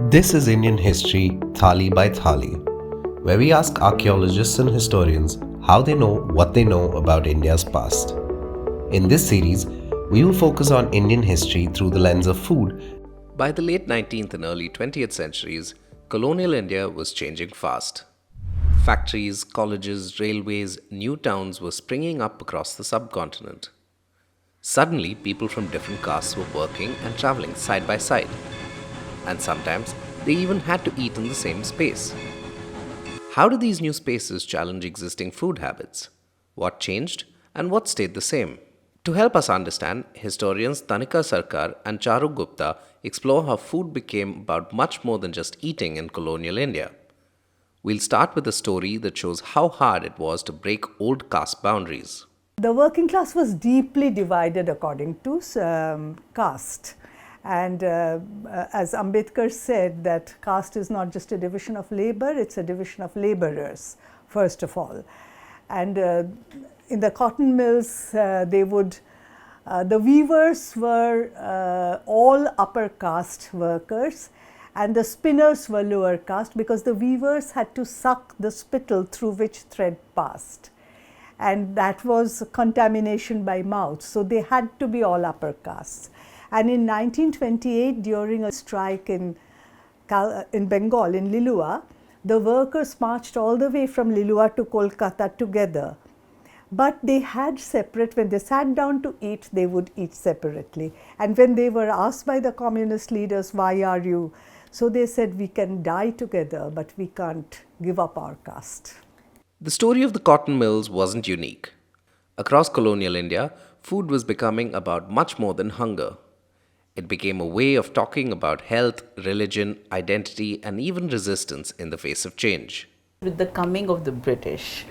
This is Indian History Thali by Thali, where we ask archaeologists and historians how they know what they know about India's past. In this series, we will focus on Indian history through the lens of food. By the late 19th and early 20th centuries, colonial India was changing fast. Factories, colleges, railways, new towns were springing up across the subcontinent. Suddenly, people from different castes were working and traveling side by side. And sometimes, they even had to eat in the same space. How do these new spaces challenge existing food habits? What changed and what stayed the same? To help us understand, historians Tanika Sarkar and Charu Gupta explore how food became about much more than just eating in colonial India. We'll start with a story that shows how hard it was to break old caste boundaries. The working class was deeply divided according to caste. And as Ambedkar said, that caste is not just a division of labor, it's a division of laborers, first of all. And in the cotton mills, the weavers were all upper caste workers, and the spinners were lower caste because the weavers had to suck the spittle through which thread passed. And that was contamination by mouth, so they had to be all upper castes. And in 1928, during a strike in Bengal, in Lilua, the workers marched all the way from Lilua to Kolkata together. But they had separate, when they sat down to eat, they would eat separately. And when they were asked by the communist leaders, why are you? So they said, we can die together, but we can't give up our caste. The story of the cotton mills wasn't unique. Across colonial India, food was becoming about much more than hunger. It became a way of talking about health, religion, identity, and even resistance in the face of change. With the coming of the British,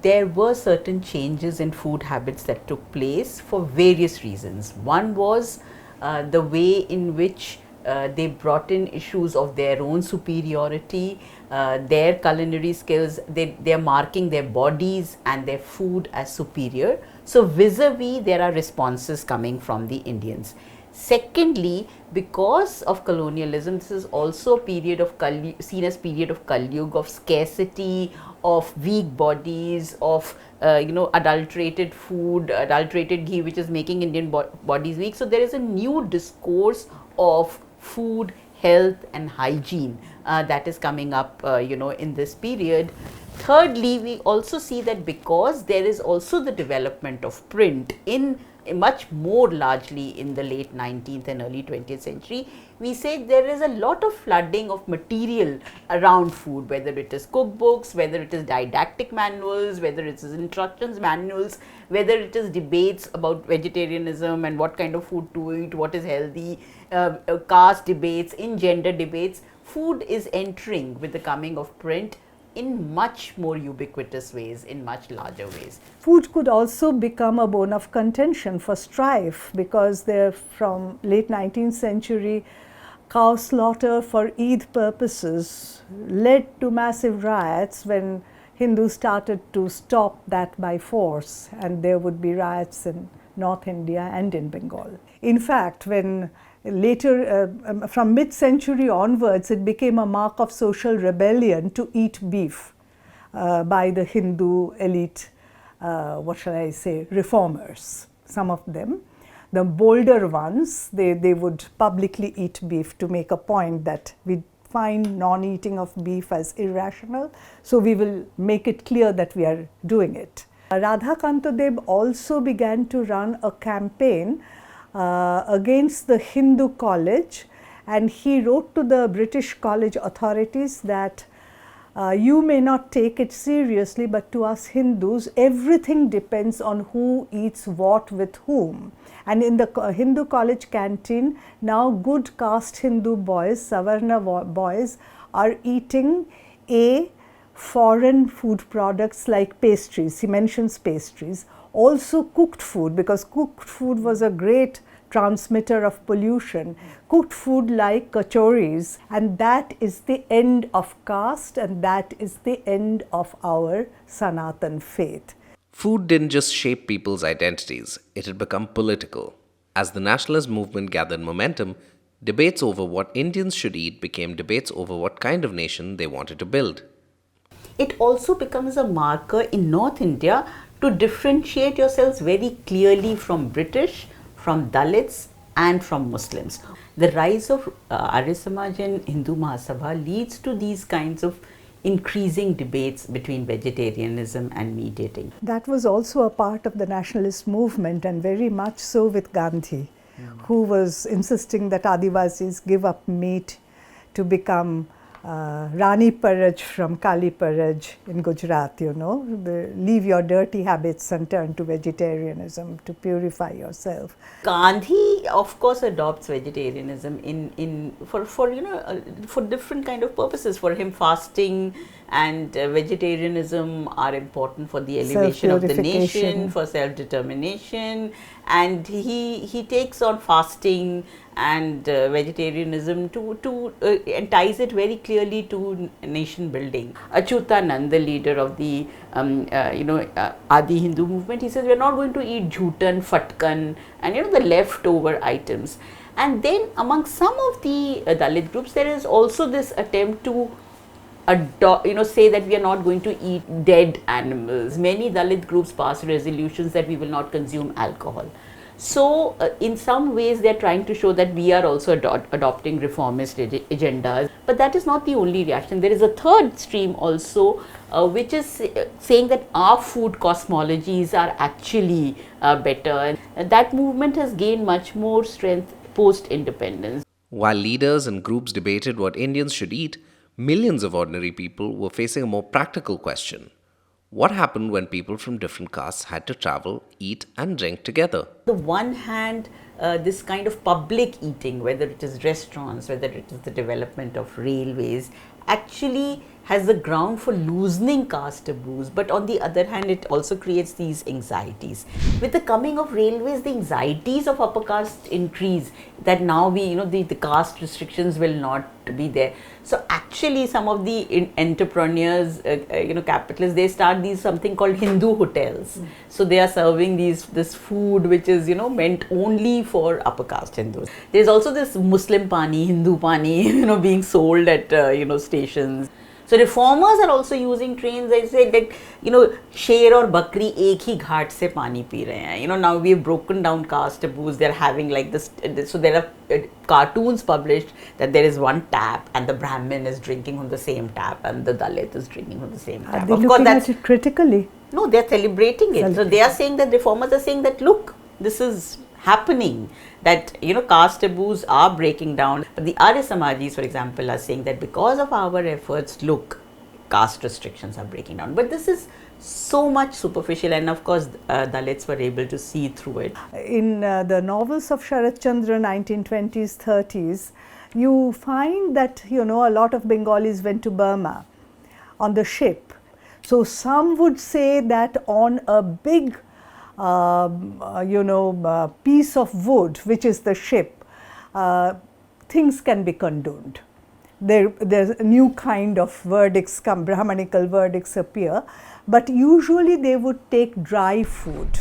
there were certain changes in food habits that took place for various reasons. One was the way in which they brought in issues of their own superiority, their culinary skills, they're marking their bodies and their food as superior. So vis-a-vis, there are responses coming from the Indians. Secondly, because of colonialism, this is also a period of seen as period of Kalyug, of scarcity, of weak bodies, of adulterated food, adulterated ghee, which is making Indian bodies weak. So there is a new discourse of food, health, and hygiene that is coming up, in this period. Thirdly, we also see that because there is also the development of print in much more largely in the late 19th and early 20th century, we say there is a lot of flooding of material around food, whether it is cookbooks, whether it is didactic manuals, whether it is instructions manuals, whether it is debates about vegetarianism and what kind of food to eat, what is healthy, caste debates, in gender debates. Food is entering with the coming of print in much more ubiquitous ways, in much larger ways. Food could also become a bone of contention for strife because from late 19th century, cow slaughter for Eid purposes led to massive riots when Hindus started to stop that by force, and there would be riots in North India and in Bengal. In fact, when later, from mid-century onwards, it became a mark of social rebellion to eat beef by the Hindu elite, reformers, some of them. The bolder ones, they would publicly eat beef to make a point that we find non-eating of beef as irrational, so we will make it clear that we are doing it. Radhakanta Deb also began to run a campaign against the Hindu college, and he wrote to the British college authorities that you may not take it seriously, but to us Hindus, everything depends on who eats what with whom. And in the Hindu college canteen, now good caste Hindu boys, Savarna boys, are eating foreign food products like pastries. He mentions pastries. Also cooked food, because cooked food was a great transmitter of pollution. Cooked food like kachoris, and that is the end of caste, and that is the end of our Sanatan faith. Food didn't just shape people's identities, it had become political. As the nationalist movement gathered momentum, Debates over what Indians should eat became debates over what kind of nation they wanted to build. It also becomes a marker in North India to differentiate yourselves very clearly from British, from Dalits and from Muslims. The rise of Arya Samaj and Hindu Mahasabha leads to these kinds of increasing debates between vegetarianism and meat eating. That was also a part of the nationalist movement, and very much so with Gandhi, who was insisting that Adivasis give up meat to become Rani Paraj from Kali Paraj in Gujarat, leave your dirty habits and turn to vegetarianism to purify yourself. Gandhi, of course, adopts vegetarianism for different kind of purposes. For him, fasting and vegetarianism are important for the elevation of the nation, for self-determination, and he takes on fasting and vegetarianism to and ties it very clearly to nation building. Achyutanand, the leader of the Adi Hindu movement, he says we are not going to eat jhutan, fatkan, and the leftover items. And then among some of the Dalit groups, there is also this attempt to say that we are not going to eat dead animals. Many Dalit groups pass resolutions that we will not consume alcohol. So, in some ways, they are trying to show that we are also adopting reformist agendas. But that is not the only reaction. There is a third stream also, which is saying that our food cosmologies are actually better. And that movement has gained much more strength post-independence. While leaders and groups debated what Indians should eat, millions of ordinary people were facing a more practical question. What happened when people from different castes had to travel, eat and drink together? On the one hand, this kind of public eating, whether it is restaurants, whether it is the development of railways, actually has the ground for loosening caste taboos, but on the other hand, it also creates these anxieties. With the coming of railways, the anxieties of upper caste increase, that now the caste restrictions will not be there. So actually some of the entrepreneurs, capitalists, they start these something called Hindu hotels. So they are serving this food which is meant only for upper caste Hindus. There's also this Muslim pani, Hindu pani, being sold at stations. So reformers are also using trains. They say that sher or bakri ek hi ghat se pani pee rahe hain. Now we have broken down caste taboos. They're having like this. So there are cartoons published that there is one tap and the Brahmin is drinking from the same tap and the Dalit is drinking from the same tap. Are they looking at it critically? No, they're celebrating it. So they are saying that reformers are saying that look, this is happening, that caste taboos are breaking down. But the Arya Samajis, for example, are saying that because of our efforts, look, caste restrictions are breaking down. But this is so much superficial, and of course Dalits were able to see through it. In the novels of Sharat Chandra, 1920s, 30s, you find that a lot of Bengalis went to Burma on the ship. So some would say that on a big piece of wood, which is the ship, things can be condoned. There's a new kind of verdicts come, Brahmanical verdicts appear, but usually they would take dry food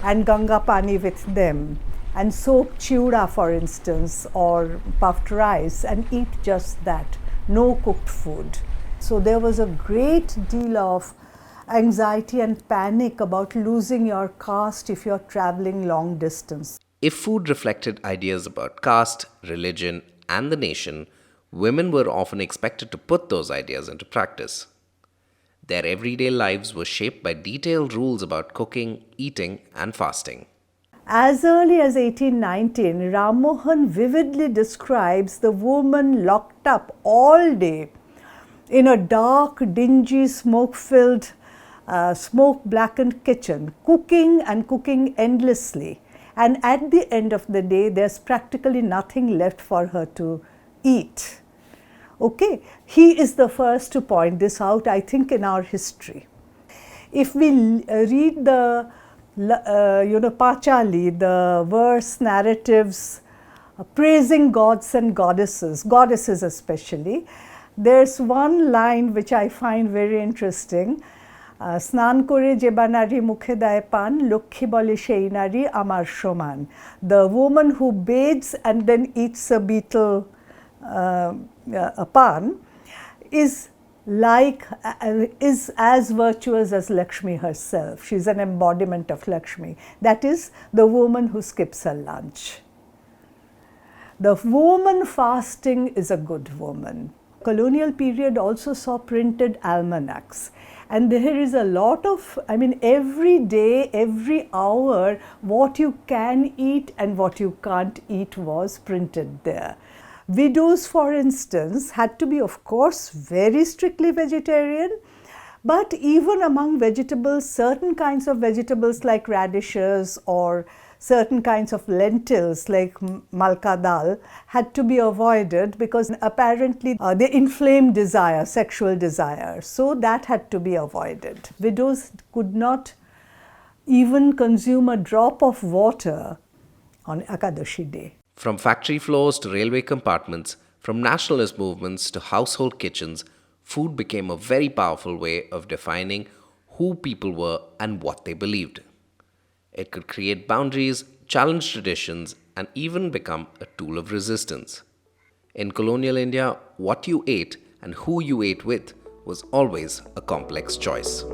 and Ganga pani with them and soak chiuda, for instance, or puffed rice, and eat just that, no cooked food. So there was a great deal of anxiety and panic about losing your caste if you're traveling long distance. If food reflected ideas about caste, religion, and the nation, women were often expected to put those ideas into practice. Their everyday lives were shaped by detailed rules about cooking, eating, and fasting. As early as 1819, Ram Mohan vividly describes the woman locked up all day in a dark, dingy, smoke-filled, smoke-blackened kitchen, cooking and cooking endlessly. And at the end of the day, there's practically nothing left for her to eat. Okay, he is the first to point this out, I think, in our history. If we read the Pachali, the verse narratives praising gods and goddesses especially, there's one line which I find very interesting. স্নান করে যে বা নারী মুখে দেয় পান লক্ষ্মী বলে সেই নারী আমার সমান the woman who bathes and then eats a beetle a pan is as virtuous as Lakshmi herself. She's an embodiment of Lakshmi. That is the woman who skips her lunch. The woman fasting is a good woman. Colonial period also saw printed almanacs. And there is a lot of, every day, every hour, what you can eat and what you can't eat was printed there. Widows, for instance, had to be, of course, very strictly vegetarian. But even among vegetables, certain kinds of vegetables like radishes or certain kinds of lentils like malka dal had to be avoided because apparently they inflame desire, sexual desire. So that had to be avoided. Widows could not even consume a drop of water on Ekadashi day. From factory floors to railway compartments, from nationalist movements to household kitchens, food became a very powerful way of defining who people were and what they believed. It could create boundaries, challenge traditions, and even become a tool of resistance. In colonial India, what you ate and who you ate with was always a complex choice.